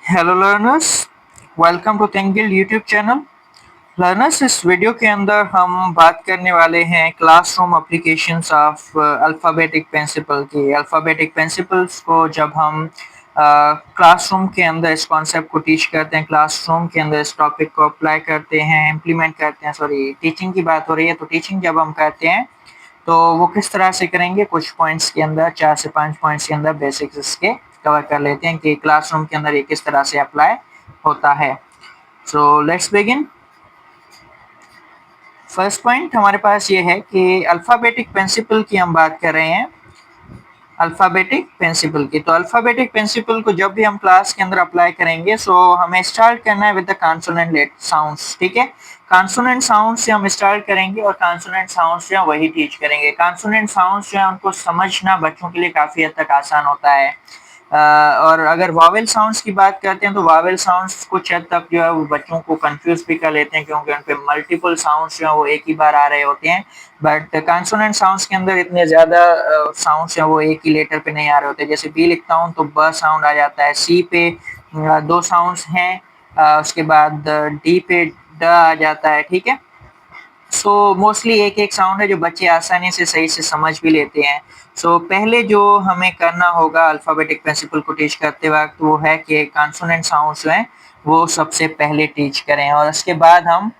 Hello learners, welcome to think YouTube channel. Learners, इस video के अंदर हम बात करने वाले हैं classroom applications of alphabetic principle की। अल्फ़ाबेटिक प्रिंसिपल्स को जब हम क्लासरूम के अंदर इस कॉन्सेप्ट को टीच करते हैं, क्लासरूम के अंदर इस टॉपिक को अप्लाई करते हैं, इम्प्लीमेंट करते हैं, सॉरी टीचिंग की बात हो रही है, तो टीचिंग जब हम करते हैं तो वो किस तरह से करेंगे, कुछ पॉइंट्स के अंदर 4 से 5 पॉइंट्स के अंदर बेसिक्स इसके कवर कर लेते हैं कि क्लासरूम के अंदर ये किस तरह से अप्लाई होता है। So let's begin. First point हमारे पास ये है कि अल्फ़ाबेटिक प्रिंसिपल की हम बात कर रहे हैं। अल्फ़ाबेटिक प्रिंसिपल की, तो अल्फ़ाबेटिक प्रिंसिपल को जब भी हम क्लास के अंदर अप्लाई करेंगे, सो हमें स्टार्ट करना है विद द कॉन्सोनेंट साउंड्स। ठीक है, कॉन्सोनेंट साउंड से हम स्टार्ट करेंगे और कॉन्सोनेंट साउंड से हम वही टीच करेंगे। कॉन्सोनेंट साउंड्स जो है उनको समझना बच्चों के लिए काफ़ी हद तक आसान होता है। और अगर वावेल साउंड्स की बात करते हैं तो वावेल साउंड्स कुछ हद तक जो है वो बच्चों को कंफ्यूज भी कर लेते हैं, क्योंकि उन पे मल्टीपल साउंड्स जो है वो एक ही बार आ रहे होते हैं। बट कॉन्सोनेंट साउंड्स के अंदर इतने ज़्यादा साउंड्स हैं वो एक ही लेटर पे नहीं आ रहे होते। जैसे बी लिखता हूँ तो ब साउंड आ जाता है, सी पे दो साउंड्स हैं, उसके बाद डी पे ड आ जाता है। ठीक है, सो मोस्टली एक एक साउंड है जो बच्चे आसानी से सही से समझ भी लेते हैं। सो पहले जो हमें करना होगा अल्फ़ाबेटिक प्रिंसिपल को टीच करते वक्त वो है कि कॉन्सोनेंट साउंड्स जो हैं वो सबसे पहले टीच करें, और उसके बाद हम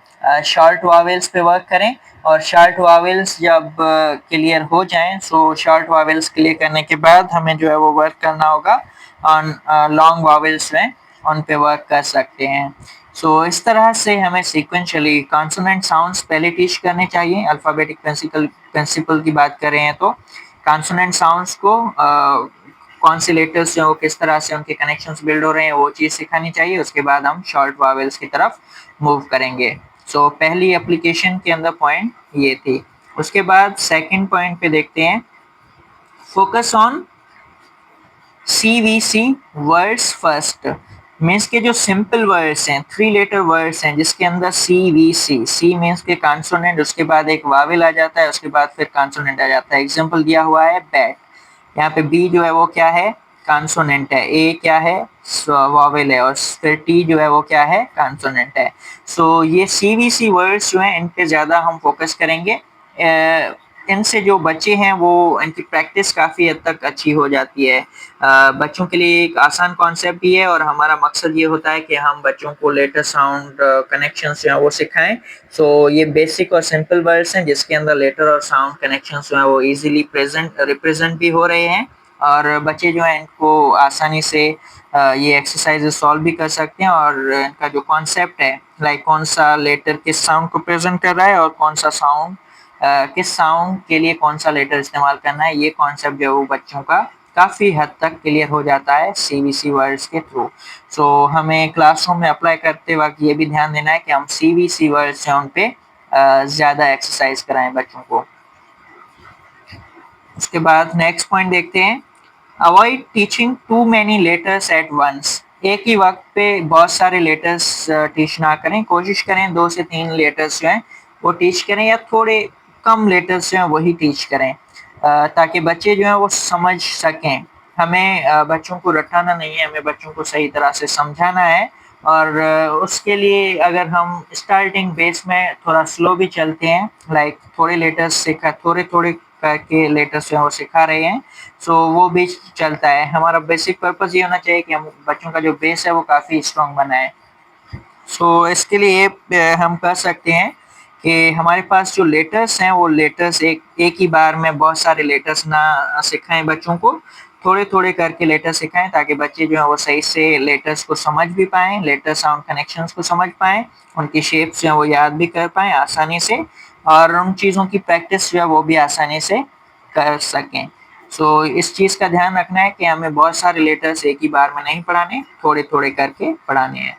शॉर्ट वावेल्स पे वर्क करें। और शॉर्ट वावेल्स जब क्लियर हो जाएं, सो शॉर्ट वावेल्स क्लियर करने के बाद हमें जो है वो वर्क करना होगा ऑन लॉन्ग वावेल्स में, उन पे वर्क कर सकते हैं। सो इस तरह से हमें सीक्वेंशियली कॉन्सोनेंट साउंड्स पहले टीच करने चाहिए। अल्फ़ाबेटिक प्रिंसिपल की बात कर रहे हैं तो कॉन्सोनेंट साउंड्स को कौन से लेटर्स जो किस तरह से उनके कनेक्शंस बिल्ड हो रहे हैं वो चीज़ सिखानी चाहिए। उसके बाद हम शॉर्ट वावेल्स की तरफ मूव करेंगे। सो पहली एप्लीकेशन के अंदर पॉइंट ये थी। उसके बाद सेकंड पॉइंट पे देखते हैं, focus on CVC words first. Means के जो सिंपल वर्ड्स हैं, 3 लेटर वर्ड्स हैं जिसके अंदर CVC, सी मीन्स के कॉन्सोनेंट, उसके बाद एक वावेल आ जाता है, उसके बाद फिर कॉन्सोनेंट आ जाता है। एग्जांपल दिया हुआ है बैट, यहाँ पे बी जो है वो क्या है, कॉन्सोनेंट है, ए क्या है, वावेल है, और फिर टी जो है वो क्या है, कॉन्सोनेंट है। सो ये CVC वर्ड्स जो हैं इन पे ज़्यादा हम फोकस करेंगे। इनसे जो बच्चे हैं वो इनकी प्रैक्टिस काफ़ी हद तक अच्छी हो जाती है। बच्चों के लिए एक आसान कॉन्सेप्ट भी है, और हमारा मकसद ये होता है कि हम बच्चों को लेटर साउंड कनेक्शंस जो है वो सिखाएं। सो ये बेसिक और सिंपल वर्ड्स हैं जिसके अंदर लेटर और साउंड कनेक्शंस जो है वो इजीली प्रेजेंट रिप्रेजेंट भी हो रहे हैं, और बच्चे जो हैं इनको आसानी से ये एक्सरसाइजेज सॉल्व भी कर सकते हैं। और इनका जो कॉन्सेप्ट है, लाइक कौन सा लेटर किस साउंड को प्रेजेंट कर रहा है और कौन सा साउंड किस साउंड के लिए कौन सा लेटर इस्तेमाल करना है, ये कॉन्सेप्ट जो है वो बच्चों का काफ़ी हद तक क्लियर हो जाता है CVC वर्ड्स के थ्रू। सो हमें क्लासरूम में अप्लाई करते वक्त ये भी ध्यान देना है कि हम CVC वर्ड्स हैं उन पे ज़्यादा एक्सरसाइज कराएं बच्चों को। उसके बाद नेक्स्ट पॉइंट देखते हैं, avoid teaching too many letters at once. एक ही वक्त पे बहुत सारे लेटर्स टीच ना करें, कोशिश करें 2 से 3 लेटर्स जो हैं वो टीच करें, या थोड़े कम लेटर्स जो हैं वही टीच करें, ताकि बच्चे जो हैं वो समझ सकें। हमें बच्चों को रटाना नहीं है, हमें बच्चों को सही तरह से समझाना है। और उसके लिए अगर हम स्टार्टिंग बेस में थोड़ा स्लो भी चलते हैं, लाइक थोड़े लेटर्स सिखा, थोड़े थोड़े करके लेटर्स जो है वो सिखा रहे हैं, सो वो भी चलता है। हमारा बेसिक पर्पस ये होना चाहिए कि हम बच्चों का जो बेस है वो काफ़ी स्ट्रॉन्ग बनाए। सो इसके लिए हम कर सकते हैं कि हमारे पास जो लेटर्स हैं वो लेटर्स एक एक ही बार में बहुत सारे लेटर्स ना सिखाएं बच्चों को, थोड़े थोड़े करके लेटर सिखाएं, ताकि बच्चे जो है वो सही से लेटर्स को समझ भी पाएँ, लेटर साउंड कनेक्शंस को समझ पाएँ, उनकी शेप्स जो है वो याद भी कर पाएँ आसानी से, और उन चीज़ों की प्रैक्टिस जो है वो भी आसानी से कर सकें। सो इस चीज़ का ध्यान रखना है कि हमें बहुत सारे लेटर्स एक ही बार में नहीं पढ़ाने, थोड़े थोड़े करके पढ़ाने हैं।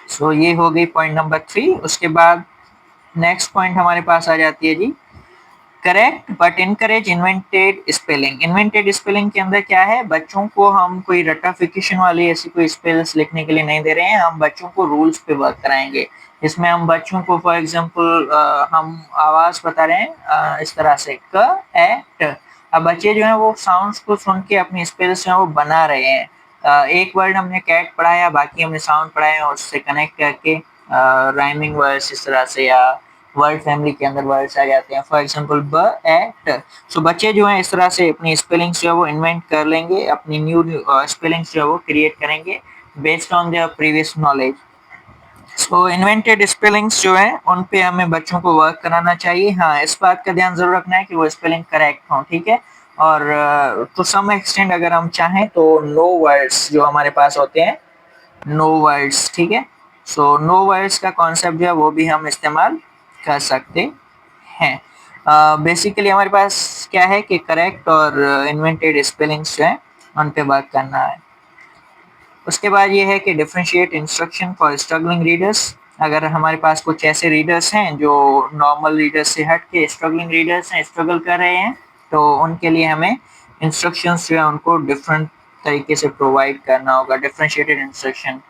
सो ये हो गई पॉइंट नंबर 3। उसके बाद नेक्स्ट पॉइंट हमारे पास आ जाती है जी, correct but encourage invented spelling. Invented spelling के अंदर क्या है, बच्चों को हम कोई रटाफिकेशन वाली ऐसी कोई स्पेल्स लिखने के लिए नहीं दे रहे हैं, हम बच्चों को रूल्स पे वर्क कराएंगे। इसमें हम बच्चों को फॉर एग्जांपल हम आवाज़ बता रहे हैं इस तरह से क ए ट। अब बच्चे जो हैं वो साउंड्स को सुन के अपनी स्पेल्स जो है वो बना रहे हैं। एक वर्ड हमने कैट पढ़ाया, बाकी हमने साउंड पढ़ाए और उससे कनेक्ट करके राइमिंग वर्ड्स इस तरह से या वर्ड फैमिली के अंदर वर्ड्स आ जाते हैं। फॉर एग्जांपल ब एट। सो बच्चे जो हैं इस तरह से अपनी स्पेलिंग्स जो है वो इन्वेंट कर लेंगे, अपनी न्यू स्पेलिंग्स जो है वो क्रिएट करेंगे based on their previous knowledge. So invented spellings जो है उन पे हमें बच्चों को वर्क कराना चाहिए। हाँ, इस बात का ध्यान जरूर रखना है कि वो स्पेलिंग करेक्ट हो, ठीक है। और टू सम एक्सटेंड अगर हम चाहें तो नो वर्ड्स जो हमारे पास होते हैं, नो वर्ड्स, ठीक है। सो नो वर्ड्स का कॉन्सेप्ट जो है वो भी हम इस्तेमाल कर सकते हैं। बेसिकली हमारे पास क्या है कि करेक्ट और इन्वेंटेड स्पेलिंग्स जो है उन पे वर्क करना है। उसके बाद ये है कि differentiate instruction for struggling readers. अगर हमारे पास कुछ ऐसे रीडर्स हैं जो नॉर्मल रीडर्स से हट के स्ट्रगलिंग रीडर्स हैं, स्ट्रगल कर रहे हैं, तो उनके लिए हमें इंस्ट्रक्शंस जो है उनको डिफरेंट तरीके से प्रोवाइड करना होगा। डिफरेंशिएटेड इंस्ट्रक्शन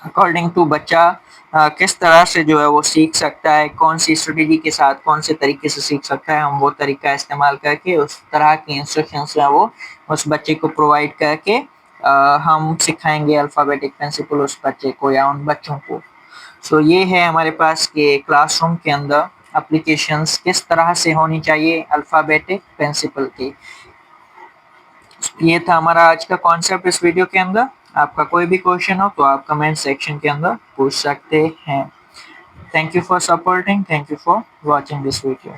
अकॉर्डिंग टू बच्चा किस तरह से जो है वो सीख सकता है, कौन सी स्ट्रेटेजी के साथ कौन से तरीके से सीख सकता है, हम वो तरीका इस्तेमाल करके उस तरह की इंस्ट्रक्शंस जो है वो उस बच्चे को प्रोवाइड करके हम सिखाएंगे अल्फ़ाबेटिक प्रिंसिपल उस बच्चे को या उन बच्चों को। सो ये है हमारे पास कि क्लासरूम के अंदर एप्लीकेशंस किस तरह से होनी चाहिए अल्फ़ाबेटिक प्रिंसिपल की। ये था हमारा आज का कॉन्सेप्ट इस वीडियो के अंदर। आपका कोई भी क्वेश्चन हो तो आप कमेंट सेक्शन के अंदर पूछ सकते हैं। Thank you for supporting, thank you for watching this video.